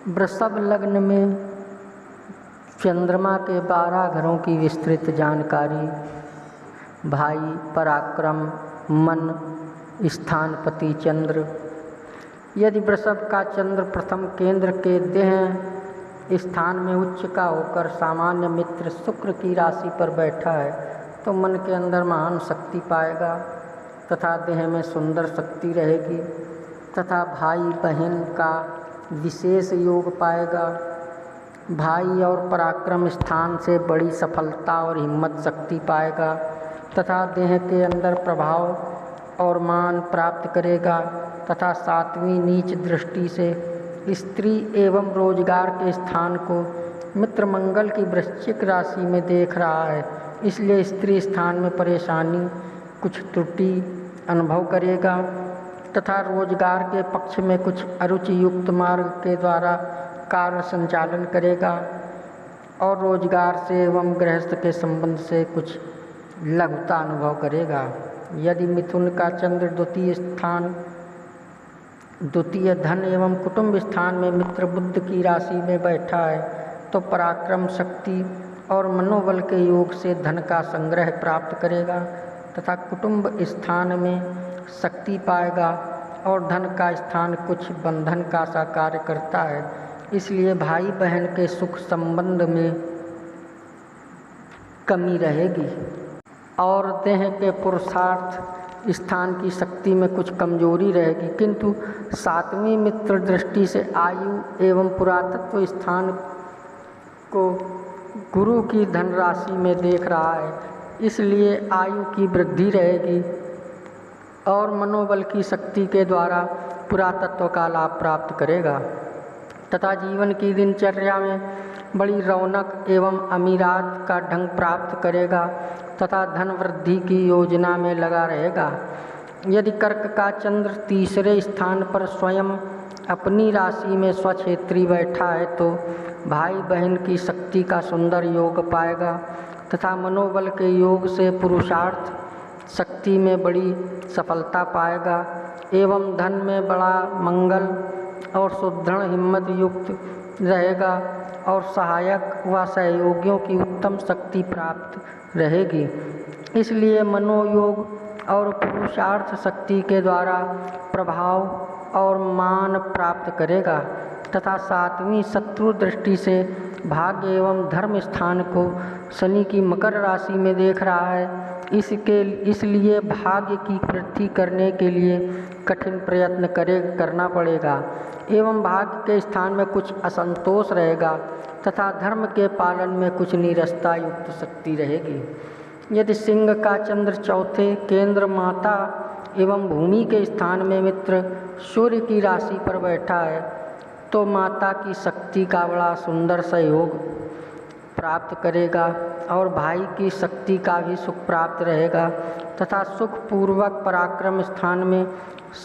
वृषभ लग्न में चंद्रमा के 12 घरों की विस्तृत जानकारी। भाई, पराक्रम, मन, स्थानपति चंद्र। यदि वृषभ का चंद्र प्रथम केंद्र के देह स्थान में उच्च का होकर सामान्य मित्र शुक्र की राशि पर बैठा है तो मन के अंदर महान शक्ति पाएगा तथा देह में सुंदर शक्ति रहेगी तथा भाई बहन का विशेष योग पाएगा। भाई और पराक्रम स्थान से बड़ी सफलता और हिम्मत शक्ति पाएगा तथा देह के अंदर प्रभाव और मान प्राप्त करेगा तथा 7वीं नीच दृष्टि से स्त्री एवं रोजगार के स्थान को मित्र मंगल की वृश्चिक राशि में देख रहा है, इसलिए स्त्री स्थान में परेशानी कुछ त्रुटि अनुभव करेगा तथा रोजगार के पक्ष में कुछ अरुचि युक्त मार्ग के द्वारा कार्य संचालन करेगा और रोजगार से एवं गृहस्थ के संबंध से कुछ लघुता अनुभव करेगा। यदि मिथुन का चंद्र द्वितीय धन एवं कुटुंब स्थान में मित्र बुध की राशि में बैठा है तो पराक्रम शक्ति और मनोबल के योग से धन का संग्रह प्राप्त करेगा तथा कुटुंब स्थान में शक्ति पाएगा और धन का स्थान कुछ बंधन का सा कार्य करता है, इसलिए भाई बहन के सुख संबंध में कमी रहेगी और देह के पुरुषार्थ स्थान की शक्ति में कुछ कमजोरी रहेगी। किंतु 7वीं मित्र दृष्टि से आयु एवं पुरातत्व स्थान को गुरु की धनराशि में देख रहा है, इसलिए आयु की वृद्धि रहेगी और मनोबल की शक्ति के द्वारा पुरातत्व का लाभ प्राप्त करेगा तथा जीवन की दिनचर्या में बड़ी रौनक एवं अमीरात का ढंग प्राप्त करेगा तथा धन वृद्धि की योजना में लगा रहेगा। यदि कर्क का चंद्र तीसरे स्थान पर स्वयं अपनी राशि में स्वक्षेत्री बैठा है तो भाई बहन की शक्ति का सुंदर योग पाएगा तथा मनोबल के योग से पुरुषार्थ शक्ति में बड़ी सफलता पाएगा एवं धन में बड़ा मंगल और सुदृढ़ हिम्मत युक्त रहेगा और सहायक व सहयोगियों की उत्तम शक्ति प्राप्त रहेगी, इसलिए मनोयोग और पुरुषार्थ शक्ति के द्वारा प्रभाव और मान प्राप्त करेगा तथा 7वीं शत्रु दृष्टि से भाग्य एवं धर्म स्थान को शनि की मकर राशि में देख रहा है, इसलिए भाग्य की वृद्धि करने के लिए कठिन प्रयत्न करना पड़ेगा एवं भाग्य के स्थान में कुछ असंतोष रहेगा तथा धर्म के पालन में कुछ नीरसता युक्त शक्ति रहेगी। यदि सिंह का चंद्र चौथे केंद्र माता एवं भूमि के स्थान में मित्र सूर्य की राशि पर बैठा है तो माता की शक्ति का बड़ा सुंदर सहयोग प्राप्त करेगा और भाई की शक्ति का भी सुख प्राप्त रहेगा तथा सुखपूर्वक पराक्रम स्थान में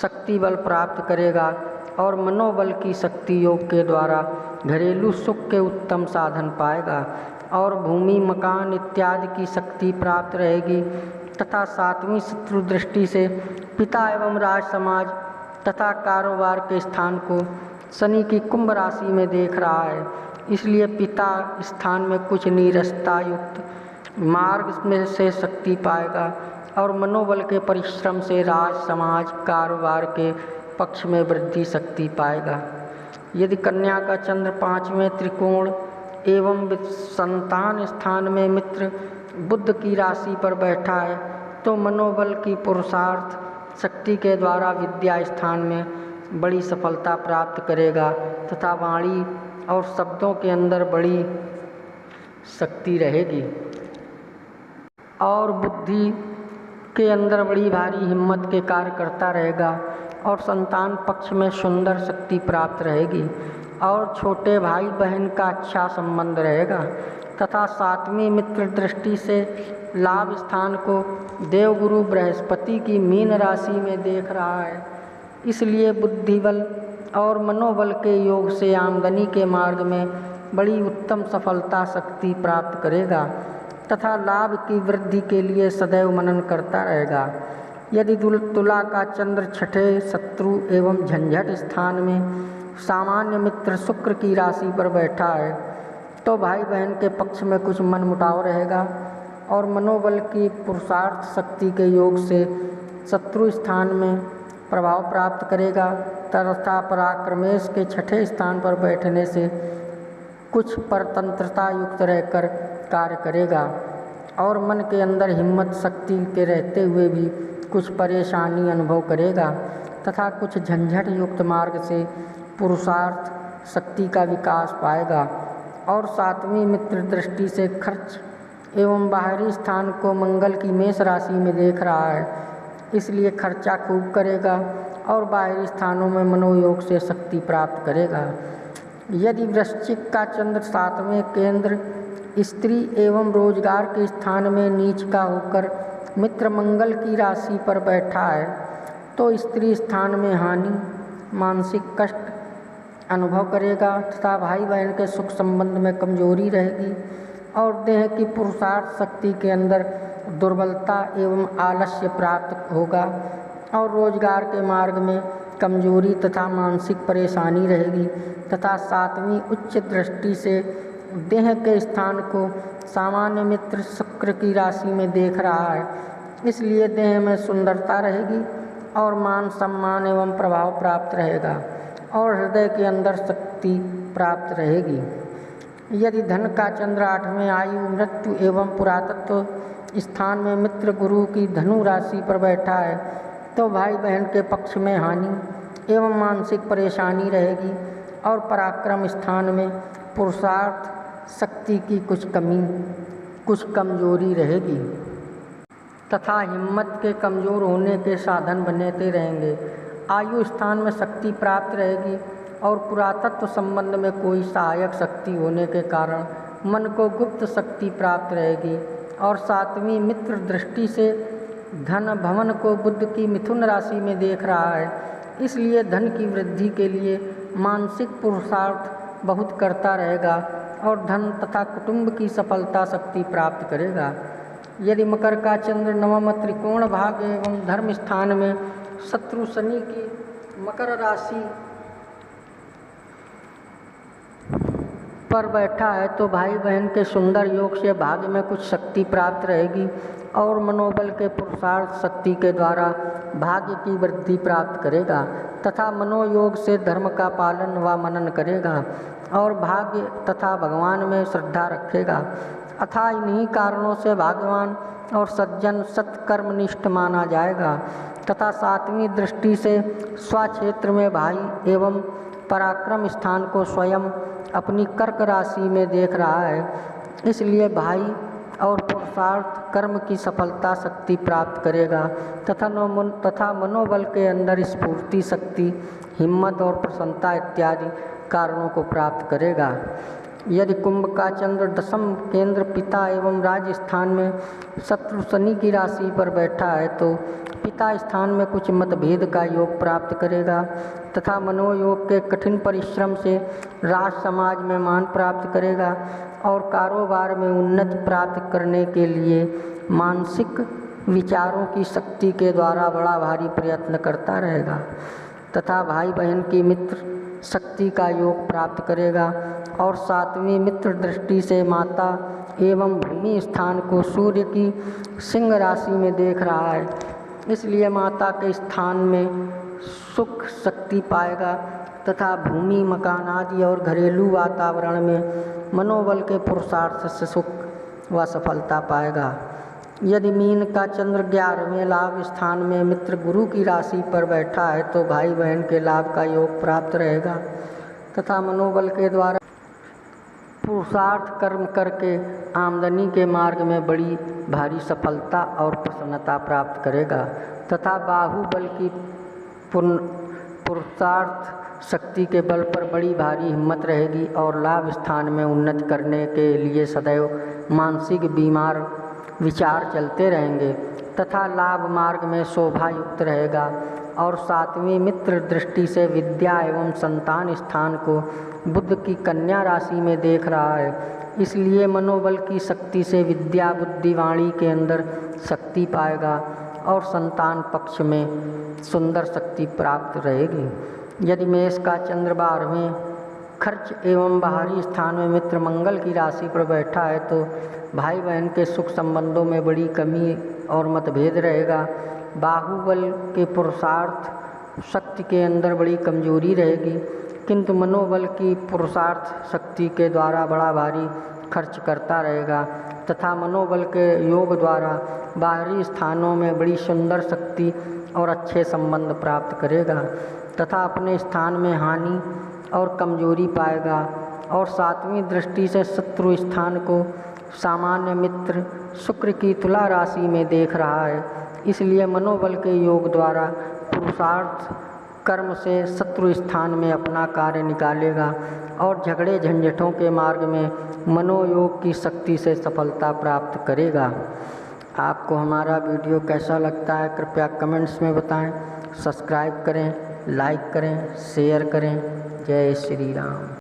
शक्ति बल प्राप्त करेगा और मनोबल की शक्ति योग के द्वारा घरेलू सुख के उत्तम साधन पाएगा और भूमि मकान इत्यादि की शक्ति प्राप्त रहेगी तथा 7वीं शत्रु दृष्टि से पिता एवं राज समाज तथा कारोबार के स्थान को शनि की कुंभ राशि में देख रहा है, इसलिए पिता स्थान में कुछ नीरसता युक्त मार्ग में से शक्ति पाएगा और मनोबल के परिश्रम से राज समाज कारोबार के पक्ष में वृद्धि शक्ति पाएगा। यदि कन्या का चंद्र 5वें त्रिकोण एवं संतान स्थान में मित्र बुध की राशि पर बैठा है तो मनोबल की पुरुषार्थ शक्ति के द्वारा विद्या स्थान में बड़ी सफलता प्राप्त करेगा तथा वाणी और शब्दों के अंदर बड़ी शक्ति रहेगी और बुद्धि के अंदर बड़ी भारी हिम्मत के कार्य करता रहेगा और संतान पक्ष में सुंदर शक्ति प्राप्त रहेगी और छोटे भाई बहन का अच्छा संबंध रहेगा तथा 7वीं मित्र दृष्टि से लाभ स्थान को देवगुरु बृहस्पति की मीन राशि में देख रहा है, इसलिए बुद्धिबल और मनोबल के योग से आमदनी के मार्ग में बड़ी उत्तम सफलता शक्ति प्राप्त करेगा तथा लाभ की वृद्धि के लिए सदैव मनन करता रहेगा। यदि तुला का चंद्र 6ठे शत्रु एवं झंझट स्थान में सामान्य मित्र शुक्र की राशि पर बैठा है तो भाई बहन के पक्ष में कुछ मनमुटाव रहेगा और मनोबल की पुरुषार्थ शक्ति के योग से शत्रु स्थान में प्रभाव प्राप्त करेगा तथा पराक्रमेश के छठे स्थान पर बैठने से कुछ परतंत्रता युक्त रहकर कार्य करेगा और मन के अंदर हिम्मत शक्ति के रहते हुए भी कुछ परेशानी अनुभव करेगा तथा कुछ झंझट युक्त मार्ग से पुरुषार्थ शक्ति का विकास पाएगा। और सातवीं मित्र दृष्टि से खर्च एवं बाहरी स्थान को मंगल की मेष राशि में देख रहा है, इसलिए खर्चा खूब करेगा और बाहरी स्थानों में मनोयोग से शक्ति प्राप्त करेगा। यदि वृश्चिक का चंद्र सातवें केंद्र स्त्री एवं रोजगार के स्थान में नीच का होकर मित्र मंगल की राशि पर बैठा है तो स्त्री स्थान में हानि, मानसिक कष्ट अनुभव करेगा तथा भाई बहन के सुख संबंध में कमजोरी रहेगी और देह की पुरुषार्थ शक्ति के अंदर दुर्बलता एवं आलस्य प्राप्त होगा और रोजगार के मार्ग में कमजोरी तथा मानसिक परेशानी रहेगी तथा सातवीं उच्च दृष्टि से देह के स्थान को सामान्य मित्र शुक्र की राशि में देख रहा है, इसलिए देह में सुंदरता रहेगी और मान सम्मान एवं प्रभाव प्राप्त रहेगा और हृदय के अंदर शक्ति प्राप्त रहेगी। यदि धन का चंद्र आठवें आयु मृत्यु एवं पुरातत्व स्थान में मित्र गुरु की धनु राशि पर बैठा है तो भाई बहन के पक्ष में हानि एवं मानसिक परेशानी रहेगी और पराक्रम स्थान में पुरुषार्थ शक्ति की कुछ कमजोरी रहेगी तथा हिम्मत के कमज़ोर होने के साधन बनते रहेंगे। आयु स्थान में शक्ति प्राप्त रहेगी और पुरातत्व संबंध में कोई सहायक शक्ति होने के कारण मन को गुप्त शक्ति प्राप्त रहेगी। और सातवीं मित्र दृष्टि से धन भवन को बुध की मिथुन राशि में देख रहा है, इसलिए धन की वृद्धि के लिए मानसिक पुरुषार्थ बहुत करता रहेगा और धन तथा कुटुंब की सफलता शक्ति प्राप्त करेगा। यदि मकर का चंद्र नवम त्रिकोण भाग एवं धर्म स्थान में शत्रु शनि की मकर राशि पर बैठा है तो भाई बहन के सुंदर योग से भाग्य में कुछ शक्ति प्राप्त रहेगी और मनोबल के पुरुषार्थ शक्ति के द्वारा भाग्य की वृद्धि प्राप्त करेगा तथा मनोयोग से धर्म का पालन व मनन करेगा और भाग्य तथा भगवान में श्रद्धा रखेगा। अतः इन्हीं कारणों से भाग्यवान और सज्जन सत्कर्मनिष्ठ माना जाएगा तथा सातवीं दृष्टि से स्वक्षेत्र में भाई एवं पराक्रम स्थान को स्वयं अपनी कर्क राशि में देख रहा है, इसलिए भाई और पुरुषार्थ कर्म की सफलता शक्ति प्राप्त करेगा तथा मनोबल के अंदर स्फूर्ति शक्ति, हिम्मत और प्रसन्नता इत्यादि कारणों को प्राप्त करेगा। यदि कुंभ का चंद्र दशम केंद्र पिता एवं राजस्थान में शत्रु शनि की राशि पर बैठा है तो पिता स्थान में कुछ मतभेद का योग प्राप्त करेगा तथा मनोयोग के कठिन परिश्रम से राज समाज में मान प्राप्त करेगा और कारोबार में उन्नति प्राप्त करने के लिए मानसिक विचारों की शक्ति के द्वारा बड़ा भारी प्रयत्न करता रहेगा तथा भाई बहन की मित्र शक्ति का योग प्राप्त करेगा। और सातवीं मित्र दृष्टि से माता एवं भूमि स्थान को सूर्य की सिंह राशि में देख रहा है, इसलिए माता के स्थान में सुख शक्ति पाएगा तथा भूमि मकान आदि और घरेलू वातावरण में मनोबल के पुरुषार्थ से सुख व सफलता पाएगा। यदि मीन का चंद्र 11वें लाभ स्थान में मित्र गुरु की राशि पर बैठा है तो भाई बहन के लाभ का योग प्राप्त रहेगा तथा मनोबल के द्वारा पुरुषार्थ कर्म करके आमदनी के मार्ग में बड़ी भारी सफलता और प्रसन्नता प्राप्त करेगा तथा बाहुबल की पुरुषार्थ शक्ति के बल पर बड़ी भारी हिम्मत रहेगी और लाभ स्थान में उन्नति करने के लिए सदैव मानसिक बीमार विचार चलते रहेंगे तथा लाभ मार्ग में शोभा युक्त रहेगा। और सातवीं मित्र दृष्टि से विद्या एवं संतान स्थान को बुध की कन्या राशि में देख रहा है, इसलिए मनोबल की शक्ति से विद्या बुद्धि वाणी के अंदर शक्ति पाएगा और संतान पक्ष में सुंदर शक्ति प्राप्त रहेगी। यदि मेष का चंद्र 12वें खर्च एवं बाहरी स्थान में मित्र मंगल की राशि पर बैठा है तो भाई बहन के सुख संबंधों में बड़ी कमी और मतभेद रहेगा। बाहुबल के पुरुषार्थ शक्ति के अंदर बड़ी कमजोरी रहेगी, किंतु मनोबल की पुरुषार्थ शक्ति के द्वारा बड़ा भारी खर्च करता रहेगा तथा मनोबल के योग द्वारा बाहरी स्थानों में बड़ी सुंदर शक्ति और अच्छे संबंध प्राप्त करेगा तथा अपने स्थान में हानि और कमजोरी पाएगा। और 7वीं दृष्टि से शत्रु स्थान को सामान्य मित्र शुक्र की तुला राशि में देख रहा है, इसलिए मनोबल के योग द्वारा पुरुषार्थ कर्म से शत्रु स्थान में अपना कार्य निकालेगा और झगड़े झंझटों के मार्ग में मनोयोग की शक्ति से सफलता प्राप्त करेगा। आपको हमारा वीडियो कैसा लगता है कृपया कमेंट्स में बताएं। सब्सक्राइब करें, लाइक करें, शेयर करें। जय श्री राम।